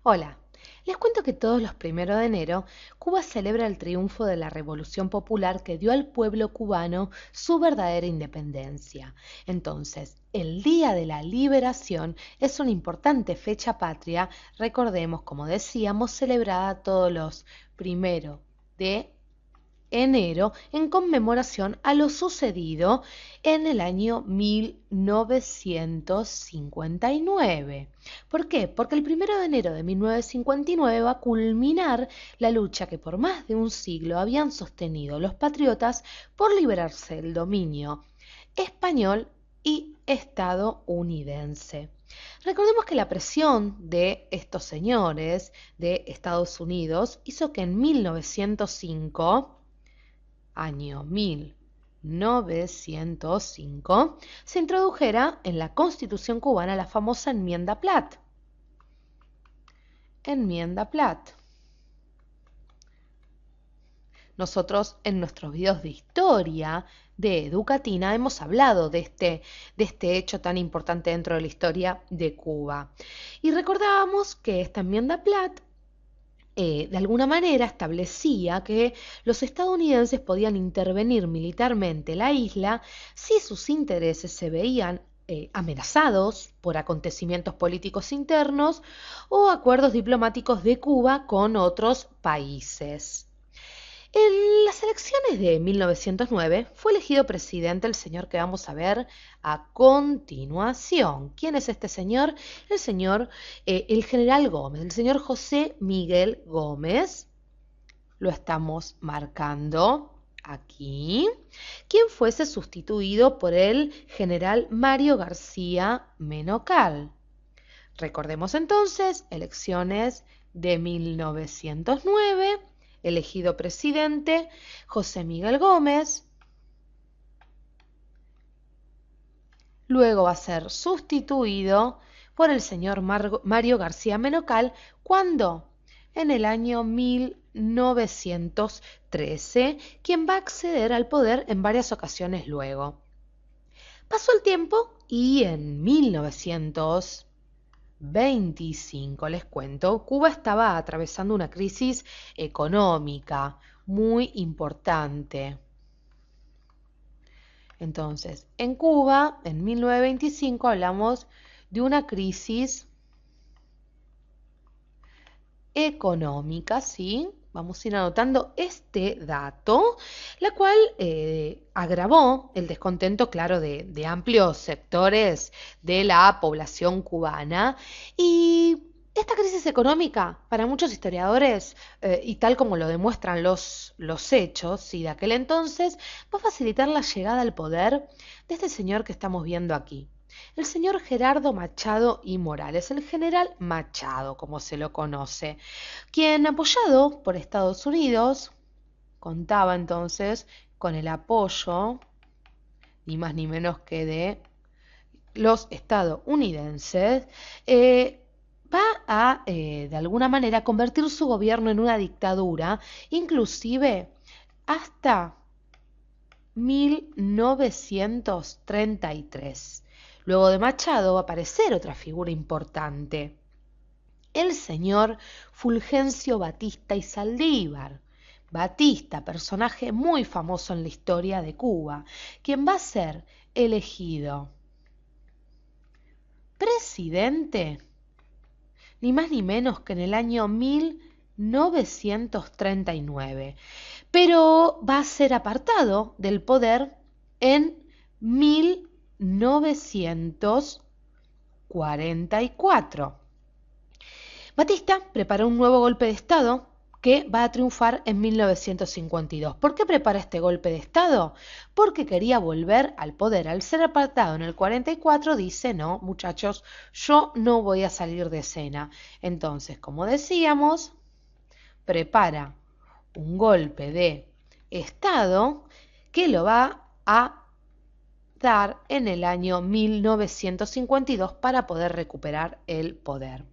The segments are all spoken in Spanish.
Hola, les cuento que todos los 1 de enero Cuba celebra el triunfo de la Revolución Popular que dio al pueblo cubano su verdadera independencia. Entonces, el Día de la Liberación es una importante fecha patria, recordemos, como decíamos, celebrada todos los 1 de enero en conmemoración a lo sucedido en el año 1959. ¿Por qué? Porque el 1 de enero de 1959 va a culminar la lucha que por más de un siglo habían sostenido los patriotas por liberarse del dominio español y estadounidense. Recordemos que la presión de estos señores de Estados Unidos hizo que en 1905 año 1905, se introdujera en la Constitución cubana la famosa Enmienda Platt. Enmienda Platt. Nosotros en nuestros videos de historia de Educatina hemos hablado de este hecho tan importante dentro de la historia de Cuba. Y recordábamos que esta Enmienda Platt de alguna manera establecía que los estadounidenses podían intervenir militarmente la isla si sus intereses se veían amenazados por acontecimientos políticos internos o acuerdos diplomáticos de Cuba con otros países. En las elecciones de 1909 fue elegido presidente el señor que vamos a ver a continuación. ¿Quién es este señor? El general Gómez, el señor José Miguel Gómez. Lo estamos marcando aquí. Quien fuese sustituido por el general Mario García Menocal. Recordemos entonces, elecciones de 1909. Elegido presidente José Miguel Gómez, luego va a ser sustituido por el señor Mario García Menocal, cuando en el año 1913, quien va a acceder al poder en varias ocasiones luego. Pasó el tiempo y en 1925, les cuento, Cuba estaba atravesando una crisis económica muy importante. Entonces, en Cuba, en 1925, hablamos de una crisis económica, ¿sí? Vamos a ir anotando este dato, la cual agravó el descontento, claro, de amplios sectores de la población cubana. Y esta crisis económica, para muchos historiadores, y tal como lo demuestran los hechos, ¿sí?, de aquel entonces, va a facilitar la llegada al poder de este señor que estamos viendo aquí. El señor Gerardo Machado y Morales, el general Machado, como se lo conoce, quien, apoyado por Estados Unidos, contaba entonces con el apoyo, ni más ni menos que de los estadounidenses, va a, de alguna manera, convertir su gobierno en una dictadura, inclusive hasta 1933. Luego de Machado va a aparecer otra figura importante, el señor Fulgencio Batista y Saldívar. Batista, personaje muy famoso en la historia de Cuba, quien va a ser elegido presidente ni más ni menos que en el año 1939, pero va a ser apartado del poder en 1944. Batista preparó un nuevo golpe de Estado que va a triunfar en 1952. ¿Por qué prepara este golpe de Estado? Porque quería volver al poder. Al ser apartado en el 44, dice, no, muchachos, yo no voy a salir de escena. Entonces, como decíamos, prepara un golpe de Estado que lo va a dar en el año 1952 para poder recuperar el poder.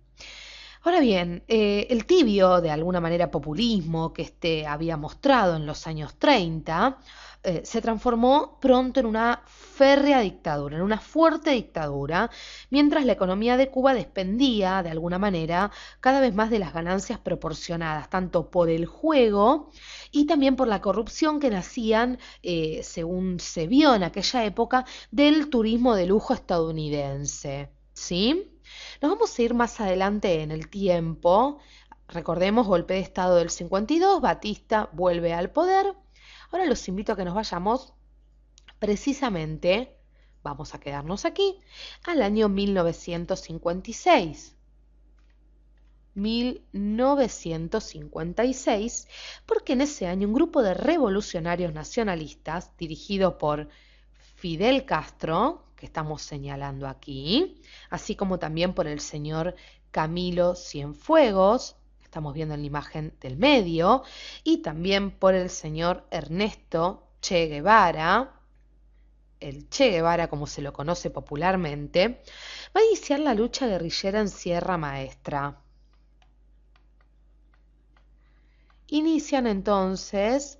Ahora bien, el tibio, de alguna manera populismo que había mostrado en los años 30, se transformó pronto en una férrea dictadura, en una fuerte dictadura, mientras la economía de Cuba dependía, de alguna manera, cada vez más de las ganancias proporcionadas, tanto por el juego y también por la corrupción que nacían, según se vio en aquella época, del turismo de lujo estadounidense. ¿Sí? Nos vamos a ir más adelante en el tiempo. Recordemos, golpe de Estado del 52, Batista vuelve al poder. Ahora los invito a que nos vayamos precisamente, vamos a quedarnos aquí, al año 1956. 1956, porque en ese año un grupo de revolucionarios nacionalistas, dirigido por Fidel Castro, que estamos señalando aquí, así como también por el señor Camilo Cienfuegos, estamos viendo en la imagen del medio, y también por el señor Ernesto Che Guevara, el Che Guevara como se lo conoce popularmente, va a iniciar la lucha guerrillera en Sierra Maestra. Inician entonces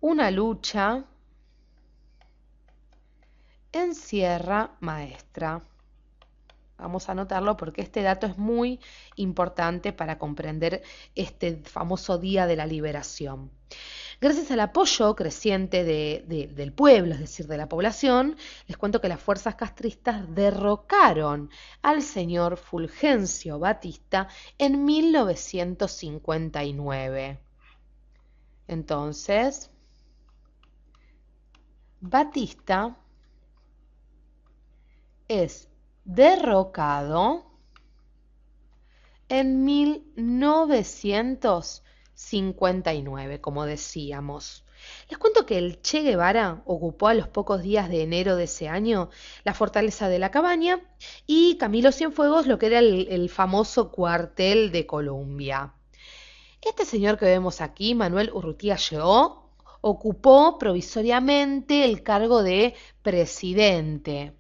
una lucha en Sierra Maestra. Vamos a anotarlo porque este dato es muy importante para comprender este famoso Día de la Liberación. Gracias al apoyo creciente del pueblo, es decir, de la población, les cuento que las fuerzas castristas derrocaron al señor Fulgencio Batista en 1959. Entonces, Batista es derrocado en 1959, como decíamos. Les cuento que el Che Guevara ocupó a los pocos días de enero de ese año la fortaleza de la Cabaña y Camilo Cienfuegos lo que era el famoso cuartel de Colombia. Este señor que vemos aquí, Manuel Urrutia Lleó, ocupó provisoriamente el cargo de presidente.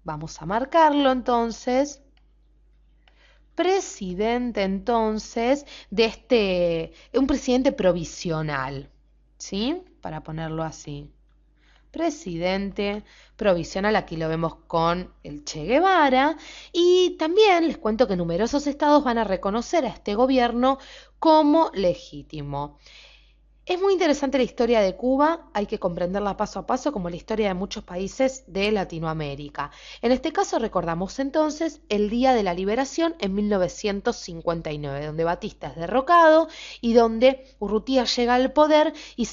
Vamos a marcarlo entonces. Presidente entonces de un presidente provisional, ¿sí? Para ponerlo así. Presidente provisional, aquí lo vemos con el Che Guevara, y también les cuento que numerosos estados van a reconocer a este gobierno como legítimo. Es muy interesante la historia de Cuba, hay que comprenderla paso a paso como la historia de muchos países de Latinoamérica. En este caso recordamos entonces el Día de la Liberación en 1959, donde Batista es derrocado y donde Urrutia llega al poder y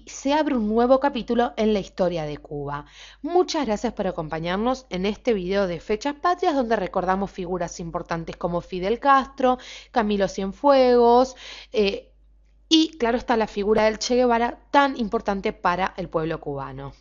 se abre un nuevo capítulo en la historia de Cuba. Muchas gracias por acompañarnos en este video de Fechas Patrias, donde recordamos figuras importantes como Fidel Castro, Camilo Cienfuegos, y claro está la figura del Che Guevara tan importante para el pueblo cubano.